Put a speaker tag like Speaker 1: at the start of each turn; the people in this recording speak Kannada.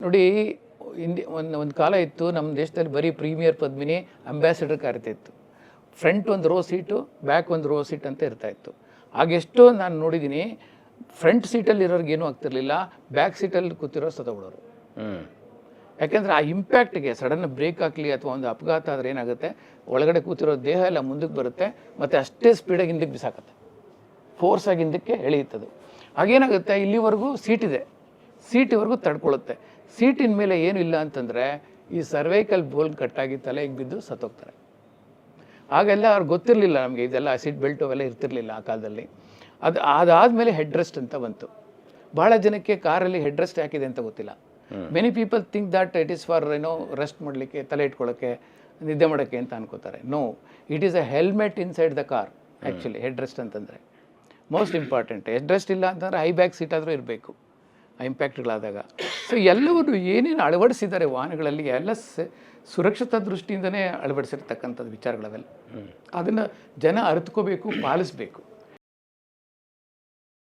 Speaker 1: ನೋಡಿ ಒಂದು ಕಾಲ ಇತ್ತು ನಮ್ಮ ದೇಶದಲ್ಲಿ ಬರೀ ಪ್ರೀಮಿಯರ್ ಪದ್ಮಿನಿ ಅಂಬ್ಯಾಸಿಡರ್ ಕಾರ್ಯತೆ ಇತ್ತು. ಫ್ರಂಟ್ ಒಂದು ರೋ ಸೀಟು, ಬ್ಯಾಕ್ ಒಂದು ರೋ ಸೀಟ್ ಅಂತ ಇರ್ತಾಯಿತ್ತು. ಆಗೆಷ್ಟೋ ನಾನು ನೋಡಿದ್ದೀನಿ, ಫ್ರಂಟ್ ಸೀಟಲ್ಲಿ ಇರೋರಿಗೆ ಏನೂ ಆಗ್ತಿರ್ಲಿಲ್ಲ, ಬ್ಯಾಕ್ ಸೀಟಲ್ಲಿ ಕೂತಿರೋ ಸತ್ತೋಗ್ಬಿಡೋರು. ಯಾಕೆಂದರೆ ಆ ಇಂಪ್ಯಾಕ್ಟ್ಗೆ ಸಡನ್ ಬ್ರೇಕ್ ಹಾಕಲಿ ಅಥವಾ ಒಂದು ಅಪಘಾತ ಆದರೆ ಏನಾಗುತ್ತೆ, ಒಳಗಡೆ ಕೂತಿರೋ ದೇಹ ಎಲ್ಲ ಮುಂದಕ್ಕೆ ಬರುತ್ತೆ ಮತ್ತು ಅಷ್ಟೇ ಸ್ಪೀಡಾಗಿ ಹಿಂದಕ್ಕೆ ಬಿಸಾಕತ್ತೆ, ಫೋರ್ಸಾಗಿ ಹಿಂದಕ್ಕೆ ಎಳೆಯುತ್ತದು. ಹಾಗೇನಾಗುತ್ತೆ, ಇಲ್ಲಿವರೆಗೂ ಸೀಟಿದೆ, ಸೀಟಿವರೆಗೂ ತಡ್ಕೊಳ್ಳುತ್ತೆ. ಸೀಟಿನ ಮೇಲೆ ಏನೂ ಇಲ್ಲ ಅಂತಂದರೆ ಈ ಸರ್ವೈಕಲ್ ಬೋಲ್ ಕಟ್ಟಾಗಿ ತಲೆಗೆ ಬಿದ್ದು ಸತ್ತೋಗ್ತಾರೆ. ಆಗೆಲ್ಲ ಅವ್ರಿಗೆ ಗೊತ್ತಿರಲಿಲ್ಲ, ನಮಗೆ ಇದೆಲ್ಲ ಸೀಟ್ ಬೆಲ್ಟು ಅವೆಲ್ಲ ಇರ್ತಿರ್ಲಿಲ್ಲ ಆ ಕಾಲದಲ್ಲಿ. ಅದಾದಮೇಲೆ ಹೆಡ್ ರೆಸ್ಟ್ ಅಂತ ಬಂತು. ಭಾಳ ಜನಕ್ಕೆ ಕಾರಲ್ಲಿ ಹೆಡ್ ರೆಸ್ಟ್ ಯಾಕಿದೆ ಅಂತ ಗೊತ್ತಿಲ್ಲ. Many people think that it is for rest ಮಾಡಲಿಕ್ಕೆ, ತಲೆ ಇಟ್ಕೊಳ್ಳೋಕ್ಕೆ, ನಿದ್ದೆ ಮಾಡೋಕ್ಕೆ ಅಂತ ಅನ್ಕೋತಾರೆ. No, it is a helmet inside the car actually head rest ಅಂತಂದರೆ ಮೋಸ್ಟ್ ಇಂಪಾರ್ಟೆಂಟ್. ಹೆಡ್ ರೆಸ್ಟ್ ಇಲ್ಲ ಅಂತಂದರೆ ಹೈ ಬ್ಯಾಕ್ ಸೀಟ್ ಆದರೂ ಇರಬೇಕು ಆ ಇಂಪ್ಯಾಕ್ಟ್ಗಳಾದಾಗ. ಸೊ ಎಲ್ಲವನ್ನು ಏನೇನು ಅಳವಡಿಸಿದ್ದಾರೆ ವಾಹನಗಳಲ್ಲಿ ಎಲ್ಲ ಸುರಕ್ಷತಾ ದೃಷ್ಟಿಯಿಂದನೇ ಅಳವಡಿಸಿರ್ತಕ್ಕಂಥದ್ದು ವಿಚಾರಗಳವೆಲ್ಲ. ಅದನ್ನು ಜನ ಅರಿತುಕೋಬೇಕು, ಪಾಲಿಸಬೇಕು.